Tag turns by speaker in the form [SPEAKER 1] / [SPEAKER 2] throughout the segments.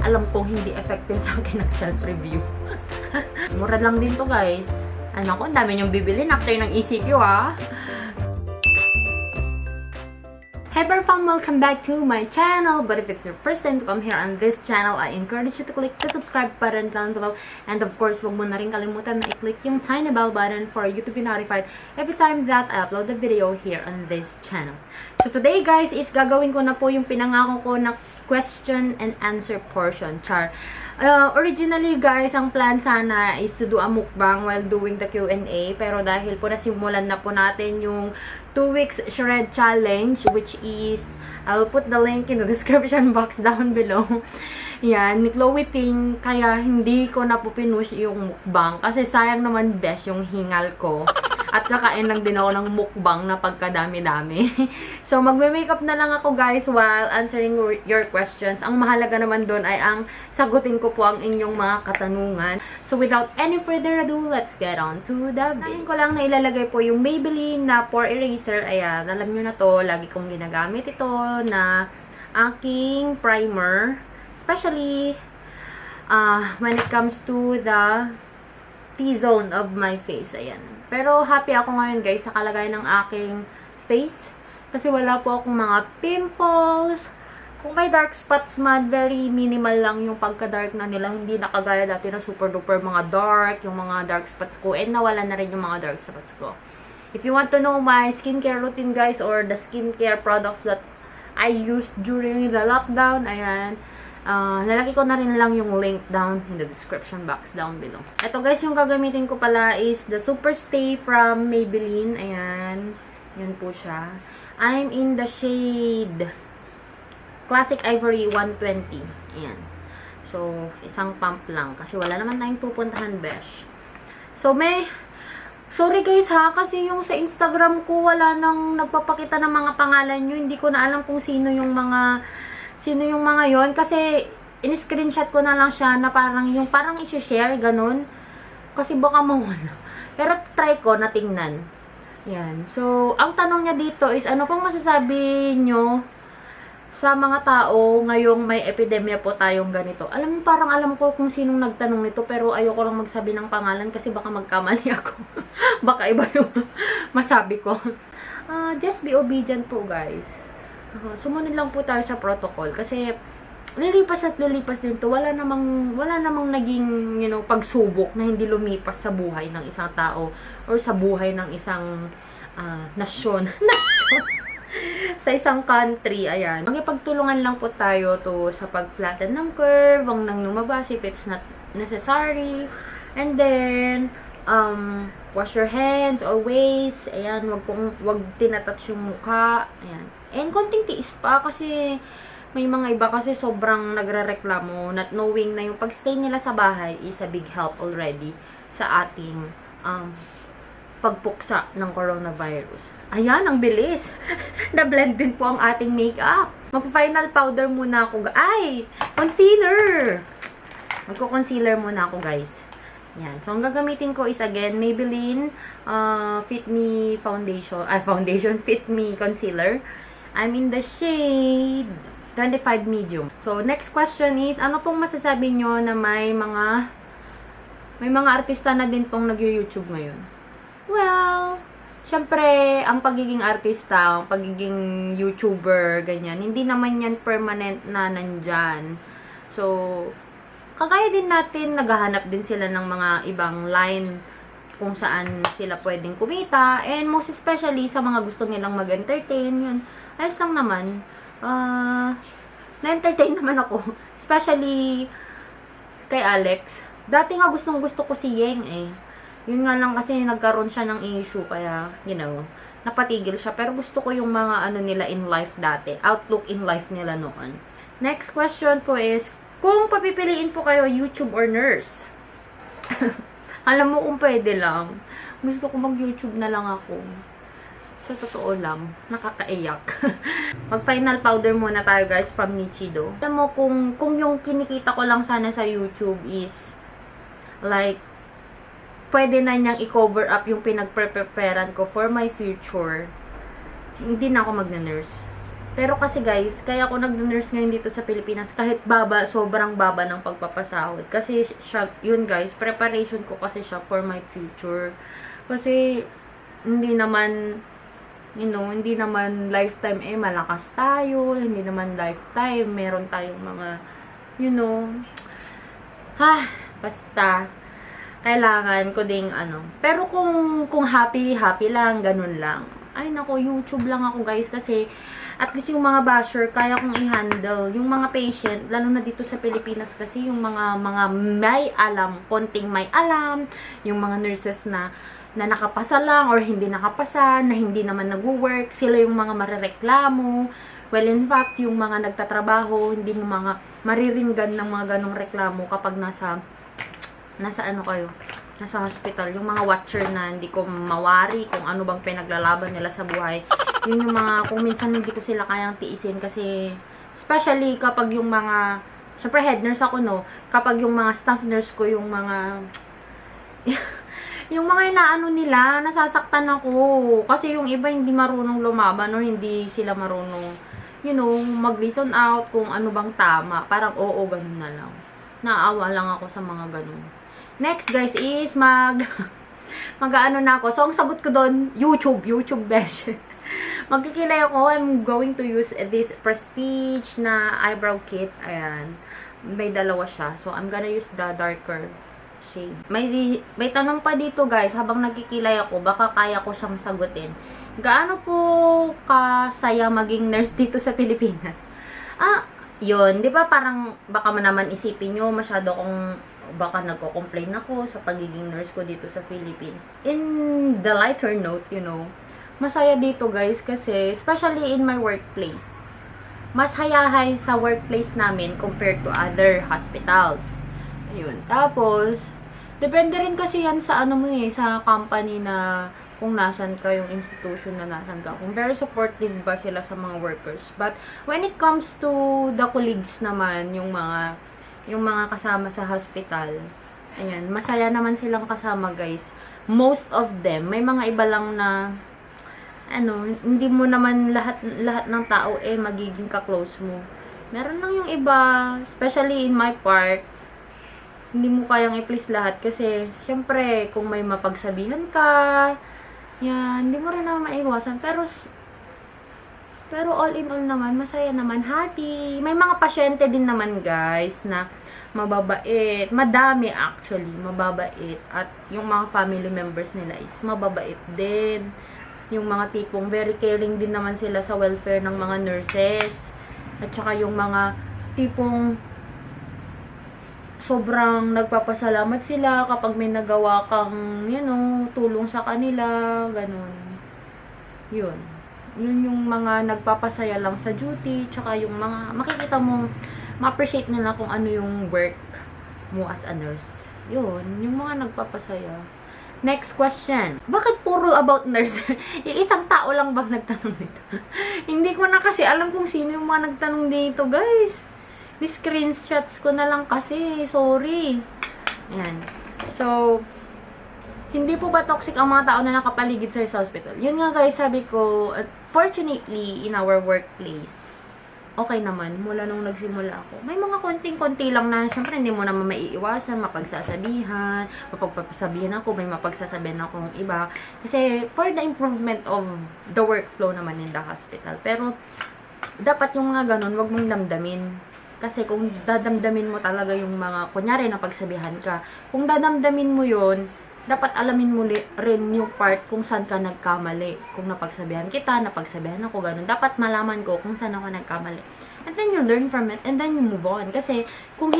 [SPEAKER 1] alam kong hindi effective sa akin ng self-review. Mura lang din to guys. Ano ko, ang dami niyong bibilin after ng ECQ ha. Hey Perfam! Welcome back to my channel. But if it's your first time to come here on this channel, I encourage you to click the subscribe button down below. And of course, huwag mo na rin kalimutan na i-click yung tiny bell button for you to be notified every time that I upload a video here on this channel. So today guys, is gagawin ko na po yung pinangako ko na question and answer portion. Char. Originally guys, ang plan sana is to do a mukbang while doing the Q&A. Pero dahil po nasimulan na po natin yung 2 weeks shred challenge, which is, I'll put the link in the description box down below. Yan, ni Chloe Ting, kaya hindi ko na po pinush yung mukbang. Kasi sayang naman best yung hingal ko. At kakain lang din ako ng mukbang na pagkadami-dami. So, magme-makeup na lang ako guys while answering your questions. Ang mahalaga naman doon ay ang sagutin ko po ang inyong mga katanungan. So, without any further ado, let's get on to the video. Nahin ko lang na ilalagay po yung Maybelline na pore eraser. Ayan, alam nyo na to. Lagi kong ginagamit ito na aking primer. Especially when it comes to the T-zone of my face. Ayan. Pero happy ako ngayon guys sa kalagayan ng aking face. Kasi wala po akong mga pimples. Kung may dark spots man, very minimal lang yung pagka-dark na nila. Hindi nakagaya dati na super duper mga dark, yung mga dark spots ko. And nawala na rin yung mga dark spots ko. If you want to know my skincare routine guys, or the skincare products that I used during the lockdown, ayan. Lalaki ko na rin lang yung link down in the description box down below. Ito guys, yung gagamitin ko pala is the Super Stay from Maybelline. Ayan. Yan po siya. I'm in the shade Classic Ivory 120. Ayan. So, isang pump lang. Kasi wala naman tayong pupuntahan, besh. So, sorry guys ha, kasi yung sa Instagram ko, wala nang nagpapakita ng mga pangalan nyo. Hindi ko na alam kung sino yung mga yon, kasi in-screenshot ko na lang siya na parang i-share, ganun. Kasi baka mawala. Pero try ko na tingnan. Yan. So, ang tanong niya dito is, ano pong masasabi nyo sa mga tao ngayong may epidemya po tayong ganito? Alam mo, parang alam ko kung sinong nagtanong nito, pero ayoko lang magsabi ng pangalan kasi baka magkamali ako. Baka iba yung masabi ko. Just be obedient po, guys. Sumunod lang po tayo sa protocol kasi lilipas at lilipas din to. Wala namang naging, pagsubok na hindi lumipas sa buhay ng isang tao or sa buhay ng isang nasyon. Sa isang country, ayan. Magpagtulungan lang po tayo sa pag-flatten ng curve, wag nang lumabas if it's not necessary. And then, wash your hands always. Ayan, wag tinatouch yung mukha. Ayan. And konting tiis pa kasi may mga iba kasi sobrang nagrereklamo, not knowing na yung pagstay nila sa bahay is a big help already sa ating pagpuksa ng coronavirus. Ayan, ang bilis. Na-blend din po ang ating makeup. Mag-final powder muna ako. Ay! Concealer! Magko-concealer muna ako, guys. Yan. So, ang gagamitin ko is again, Maybelline Fit Me Foundation Fit Me Concealer. I'm in the shade 25 medium. So, next question is, ano pong masasabi nyo na may mga artista na din pong nag-YouTube ngayon? Well, syempre, ang pagiging artista, ang pagiging YouTuber, ganyan, hindi naman yan permanent na nandyan. So, kagaya din natin, naghahanap din sila ng mga ibang line kung saan sila pwedeng kumita. And most especially, sa mga gusto nilang mag-entertain, yun. Ayos lang naman. Na-entertain naman ako. Especially kay Alex. Dati nga gustong-gusto ko si Yeng eh. Yun nga lang kasi nagkaroon siya ng issue. Kaya, napatigil siya. Pero gusto ko yung mga nila in life dati. Outlook in life nila noon. Next question po is, kung papipiliin po kayo, YouTube or nurse? Alam mo kung pwede lang. Gusto ko mag-YouTube na lang ako. Sa totoo lang, nakakaiyak. Mag-final powder muna tayo guys from Nichido. Alam mo, kung yung kinikita ko lang sana sa YouTube is like, pwede na niyang i-cover up yung pinag-preparean ko for my future, hindi na ako mag-nurse. Pero kasi guys, kaya ako nag-nurse ngayon dito sa Pilipinas kahit sobrang baba ng pagpapasahod. Kasi siya, yun guys, preparation ko kasi siya for my future. Kasi hindi naman, hindi naman lifetime malakas tayo, hindi naman lifetime meron tayong mga, basta kailangan ko ding Pero kung happy lang, ganun lang. Ay nako, YouTube lang ako guys kasi at least yung mga basher kaya kong i-handle. Yung mga patient, lalo na dito sa Pilipinas kasi yung mga may alam, konting may alam, yung mga nurses na nakapasa lang or hindi nakapasa, na hindi naman nag-work, sila yung mga marereklamo. Well, in fact, yung mga nagtatrabaho, hindi mo mga mariringgan ng mga ganong reklamo kapag nasa hospital. Yung mga watcher na hindi ko mawari kung ano bang pinaglalaban nila sa buhay. Yun yung mga, kung minsan hindi ko sila kayang tiisin kasi, especially kapag yung mga, syempre head nurse ako kapag yung mga staff nurse ko, yung mga, yung mga inaano nila, nasasaktan ako. Kasi yung iba hindi marunong lumaban or hindi sila marunong, mag-listen out kung ano bang tama. Parang oo, ganun na lang. Naawa lang ako sa mga ganun. Next guys is mag-ano na ako. So ang sagot ko doon, YouTube besh. Magkikilay ako. I'm going to use this Prestige na eyebrow kit. Ayan. May dalawa siya. So I'm gonna use the darker shade. May tanong pa dito guys, habang nagkikilay ako, baka kaya ko siyang sagutin. Gaano po kasaya maging nurse dito sa Pilipinas? Yun, di ba parang baka naman isipin nyo, masyado kong baka nagko-complain ako sa pagiging nurse ko dito sa Philippines. In the lighter note, masaya dito guys kasi, especially in my workplace, mas hayahay sa workplace namin compared to other hospitals. Ayun. Tapos, depende rin kasi yan sa sa company na kung nasan ka, yung institution na nasan ka. Kung very supportive ba sila sa mga workers. But, when it comes to the colleagues naman, yung mga kasama sa hospital, ayan, masaya naman silang kasama guys. Most of them, may mga iba lang na, hindi mo naman lahat ng tao magiging ka-close mo. Meron lang yung iba, especially in my part, hindi mo kayang i-please lahat kasi, syempre, kung may mapagsabihan ka, yan, hindi mo rin naman maiwasan. Pero all in all naman, masaya naman, happy. May mga pasyente din naman guys na mababait. Madami actually, mababait. At yung mga family members nila is mababait din. Yung mga tipong very caring din naman sila sa welfare ng mga nurses. At saka yung mga tipong sobrang nagpapasalamat sila kapag may nagawa kang, tulong sa kanila, ganun. Yun yung mga nagpapasaya lang sa duty, tsaka yung mga makikita mong ma-appreciate nila kung ano yung work mo as a nurse. Yun, yung mga nagpapasaya. Next question. Bakit puro about nurse? Yung isang tao lang bang nagtanong nito? Hindi ko na kasi alam kung sino yung mga nagtanong dito, guys. Screenshots ko na lang kasi. Sorry. Ayan. So, hindi po ba toxic ang mga tao na nakapaligid sa hospital? Yun nga guys, sabi ko, fortunately, in our workplace, okay naman, mula nung nagsimula ako. May mga konting-konti lang na, syempre, hindi mo naman maiiwasan, mapagsasabihan, mapagpapasabihan ako, may mapagsasabihan akong iba. Kasi, for the improvement of the workflow naman in the hospital. Pero, dapat yung mga ganun, wag mong damdamin. Kasi, kung dadamdamin mo talaga yung mga, kunyari, napagsabihan ka, kung dadamdamin mo yun, dapat alamin mo rin yung part kung saan ka nagkamali. Kung napagsabihan kita, napagsabihan ako, ganun. Dapat malaman ko kung saan ako nagkamali. And then you learn from it, and then you move on. Kasi, kung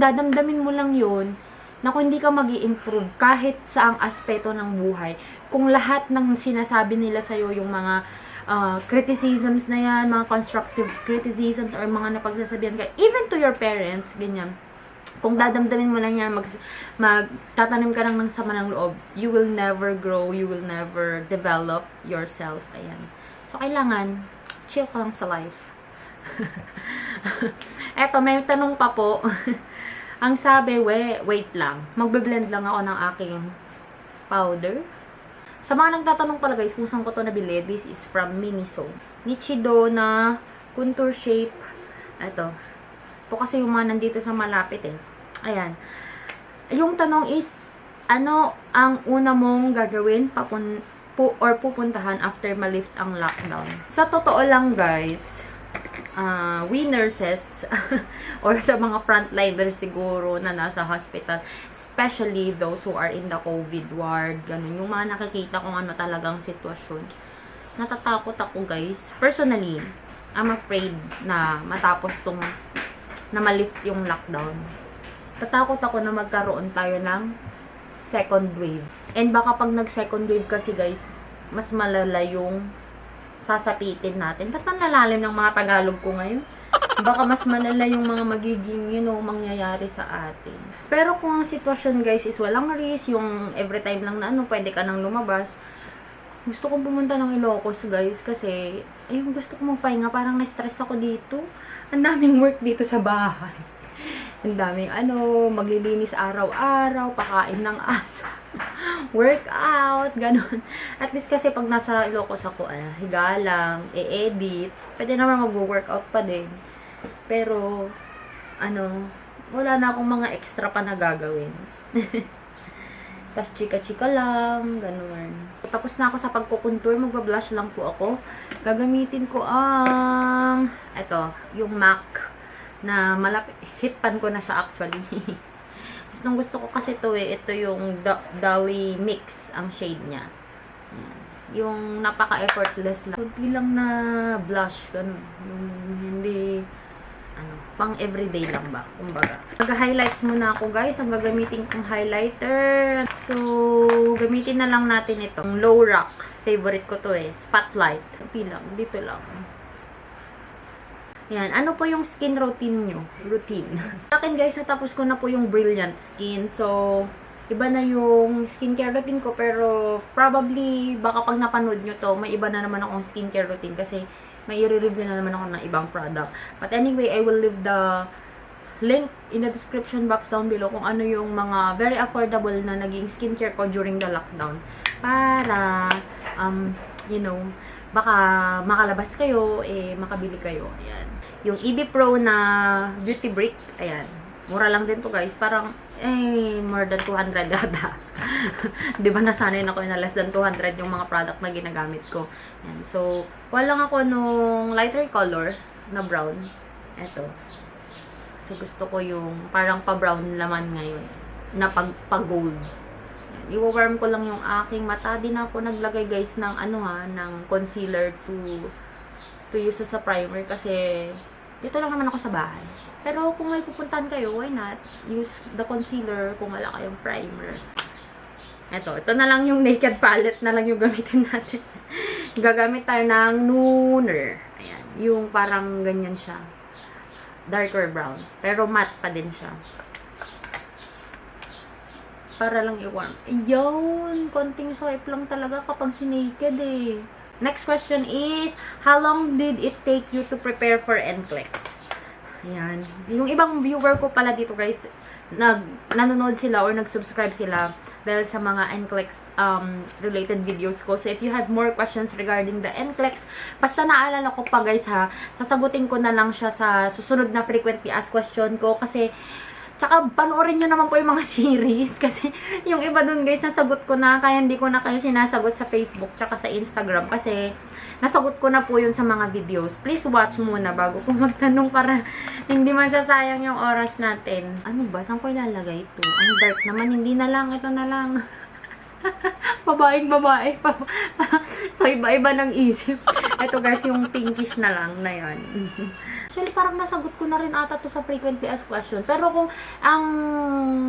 [SPEAKER 1] dadamdamin mo lang yun, na kung hindi ka mag-i-improve kahit sa ang aspeto ng buhay, kung lahat ng sinasabi nila sa'yo, yung mga criticisms na yan, mga constructive criticisms, or mga napagsasabihan ka, even to your parents, ganyan, kung dadamdamin mo lang yan, magtatanim ka lang ng sama ng loob, you will never grow, you will never develop yourself. Ayan. So, kailangan, chill ka lang sa life. Eto, may tanong pa po. Ang sabi, wait lang. Magbe-blend lang ako ng aking powder. Sa mga nagtatanong pala guys, kung saan ko to nabili, this is from Miniso. Nichido na contour shape. Ito. Ito kasi yung mga nandito sa malapit eh. Ayan. Yung tanong is, ano ang una mong gagawin or pupuntahan after malift ang lockdown? Sa totoo lang guys, we nurses or sa mga frontliners siguro na nasa hospital, especially those who are in the COVID ward, ganun, yung mga nakikita kung ano talagang sitwasyon. Natatakot ako guys. Personally, I'm afraid na matapos na malift yung lockdown. Tatakot ako na magkaroon tayo ng second wave. And baka pag nag-second wave kasi guys, mas malala yung sasapitin natin. Ba't ang lalalim ng mga Tagalog ko ngayon? Baka mas malala yung mga magiging, mangyayari sa atin. Pero kung ang sitwasyon guys is walang risk, yung every time lang na pwede ka nang lumabas, gusto kong pumunta ng Ilocos guys kasi, gusto kong magpahinga. Parang na-stress ako dito. Ang daming work dito sa bahay. Ang daming maglilinis araw-araw, pakain ng aso, workout, ganun. At least kasi pag nasa Ilocos ako, higa lang, e-edit, pwede naman mag-workout pa din. Pero, wala na akong mga extra pa na gagawin. Tas chika-chika lang, ganun. Tapos na ako sa pagkukontour, magba-blush lang po ako. Gagamitin ko ang, yung MAC na hitpan ko na siya actually. Gusto ko kasi ito yung Dolly Mix ang shade niya. Yung napaka-effortless lang. Kunti lang na blush, ganun. Hindi, pang everyday lang ba, kumbaga. Mag-highlights muna ako guys, ang gagamitin kong highlighter. So, gamitin na lang natin itong Low Rock. Favorite ko to Spotlight. Kunti lang, dito lang. Yan. Ano po yung skin routine nyo? Routine. Sa akin guys, natapos ko na po yung Brilliant Skin. So, iba na yung skincare routine ko. Pero, probably, baka pag napanood nyo to, may iba na naman akong skincare routine. Kasi, may i-review na naman ako ng ibang product. But anyway, I will leave the link in the description box down below kung ano yung mga very affordable na naging skincare ko during the lockdown. Para, baka makalabas kayo, makabili kayo. Ayan. Yung EB Pro na Beauty Brick, ayan. Mura lang din to guys. Parang, more than 200 yata. Diba nasanay na ako na less than 200 yung mga product na ginagamit ko. Ayan. So, kuha lang ako nung lighter color na brown. Ito. Kasi gusto ko yung parang pa-brown laman ngayon. Na pag-gold. I-warm ko lang yung aking mata. Di na ako naglagay guys ng ng concealer to use sa primer kasi dito lang naman ako sa bahay. Pero kung may pupuntahan kayo, why not use the concealer kung wala kayong primer. Ito na lang yung Naked palette na lang yung gamitin natin. Gagamit tayo ng Nooner. Ayan, yung parang ganyan siya. Darker brown. Pero matte pa din siya. Para lang i-warm. Ayun, konting swipe lang talaga kapag si-naked Next question is, how long did it take you to prepare for NCLEX? Ayan. Yung ibang viewer ko pala dito guys, nanonood sila or nag-subscribe sila dahil sa mga NCLEX related videos ko. So if you have more questions regarding the NCLEX, basta naalala ko pa guys sasagutin ko na lang siya sa susunod na frequently asked question ko kasi tsaka, panoorin nyo naman po yung mga series. Kasi, yung iba dun guys, nasagot ko na. Kaya hindi ko na kayo sinasagot sa Facebook tsaka sa Instagram. Kasi, nasagot ko na po yun sa mga videos. Please watch muna bago ko magtanong para hindi masasayang yung oras natin. Ano ba? Saan ko ilalagay ito? Ang dark naman. Hindi na lang. Ito na lang. Babaeng babae. Iba-iba ng isip. Ito guys, yung pinkish na lang na yan. Actually, parang nasagot ko na rin ata to sa frequently asked question. Pero kung ang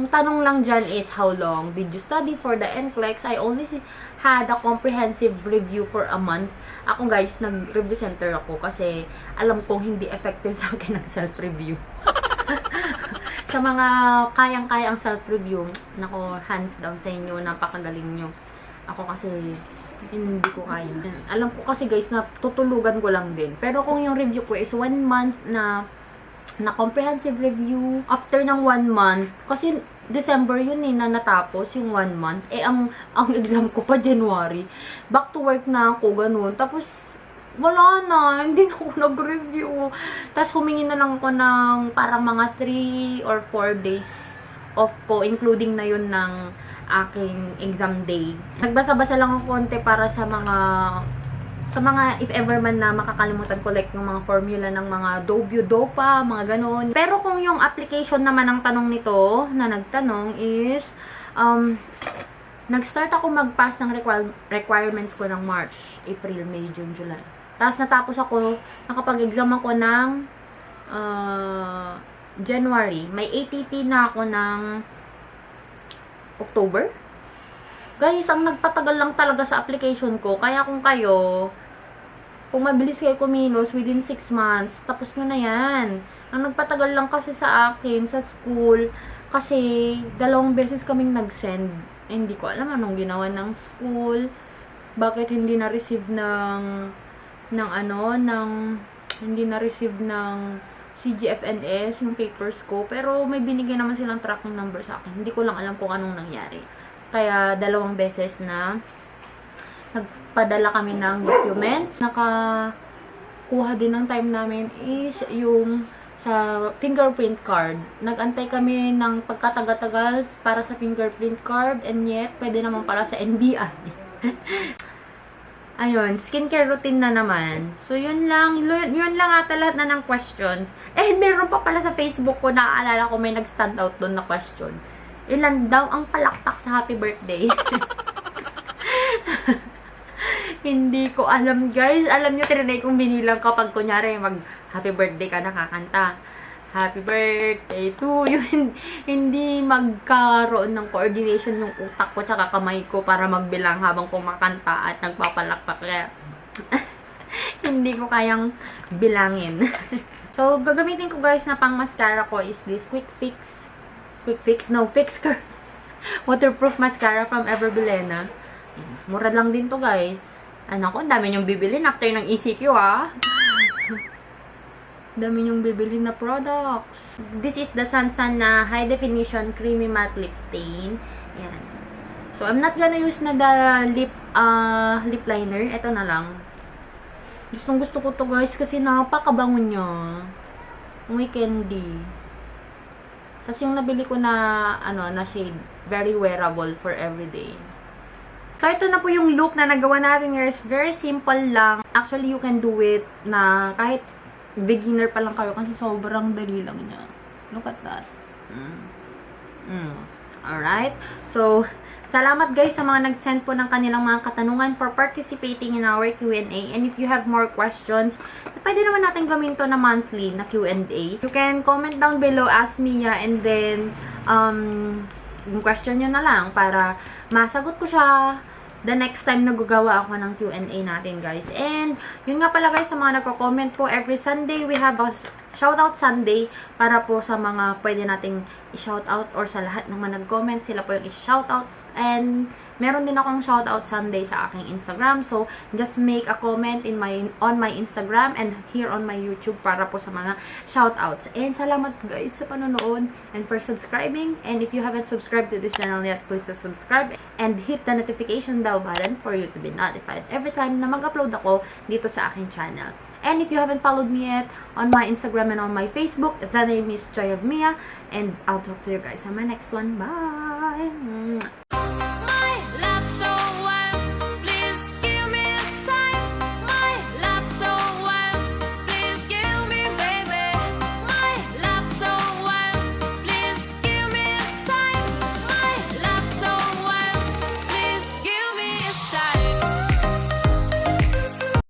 [SPEAKER 1] tanong lang dyan is, how long did you study for the NCLEX? I only had a comprehensive review for a month. Ako guys, nag-review center ako kasi alam kong hindi effective sa akin ang self-review. Sa mga kayang-kaya ang self-review, nako, hands down sa inyo, napakagaling nyo. Ako kasi hindi ko kaya. Alam ko kasi guys na tutulugan ko lang din. Pero kung yung review ko is 1 month na comprehensive review, after ng 1 month, kasi December yun na natapos, yung 1 month. Ang exam ko pa January. Back to work na ako, ganun. Tapos, wala na, hindi na ako nag-review. Tapos, humingi na lang ako ng parang mga 3 or 4 days off ko, including na yun ng aking exam day. Nagbasa-basa lang ako konti para sa mga if ever man na makakalimutan ko, like yung mga formula ng mga Dobyo, Dopa, mga ganon. Pero kung yung application naman ang tanong nito, na nagtanong is, nag-start ako mag-pass ng requirements ko ng March, April, May, June, July. Tapos natapos ako, nakapag-exam ako ng January. May ATT na ako ng October. Guys, ang nagpatagal lang talaga sa application ko. Kaya kung mabilis kayo kumilos within 6 months, tapos nyo na yan. Ang nagpatagal lang kasi sa akin, sa school, kasi 2 beses kaming nag-send. Hindi ko alam anong ginawa ng school. Bakit hindi na-receive hindi na-receive ng CGFNS yung papers ko. Pero may binigay naman silang tracking number sa akin. Hindi ko lang alam kung anong nangyari. Kaya 2 beses na nagpadala kami ng documents. Nakakuha din ng time namin is yung sa fingerprint card. Nag-antay kami ng pagkatagal-tagal para sa fingerprint card, and yet pwede naman para sa NBI. Ayun, skincare routine na naman. So, yun lang ata lahat na ng questions. Meron pa pala sa Facebook ko, naaalala ko may nag-stand out doon na question. Ilan daw ang palakpak sa happy birthday? Hindi ko alam, guys. Alam nyo, tinanay kong binilang kapag kunyari mag-happy birthday ka, nakakanta. Happy birthday to you. Hindi magkaroon ng coordination yung utak ko tsaka kamay ko para magbilang habang kumakanta at nagpapalakpak. Kaya, hindi ko kayang bilangin. So, gagamitin ko, guys, na pang mascara ko is this Fix Curl waterproof mascara from Everbilena. Mura lang din to, guys. Ano ko, dami nyong bibilin after ng ECQ, ha? Dami nyong bibilin na products. This is the Sansan na high definition creamy matte lip stain. Yan. So, I'm not gonna use na the lip liner. Ito na lang. Gustong gusto ko to, guys, kasi napakabango niya. May candy. Tapos yung nabili ko na shade, very wearable for everyday. So, ito na po yung look na nagawa natin, guys. Very simple lang. Actually, you can do it na kahit beginner pa lang kayo kasi sobrang dali lang niya. Look at that. Alright. So, salamat, guys, sa mga nag-send po ng kanilang mga katanungan for participating in our Q&A. And if you have more questions, pwede naman natin gawin to na monthly na Q&A. You can comment down below, ask Mia, and then, yung question nyo na lang para masagot ko siya the next time na gagawa ako ng Q&A natin, guys. And, yun nga pala, guys, sa mga nagko-comment po, every Sunday, we have a Shoutout Sunday para po sa mga pwede nating i-shoutout or sa lahat ng mga nag-comment, sila po yung i-shoutouts. And meron din akong Shoutout Sunday sa aking Instagram. So, just make a comment on my Instagram and here on my YouTube para po sa mga shoutouts. And salamat, guys, sa panonood and for subscribing. And if you haven't subscribed to this channel yet, please subscribe and hit the notification bell button for you to be notified every time na mag-upload ako dito sa aking channel. And if you haven't followed me yet on my Instagram and on my Facebook, the name is Joy of Mia. And I'll talk to you guys on my next one. Bye!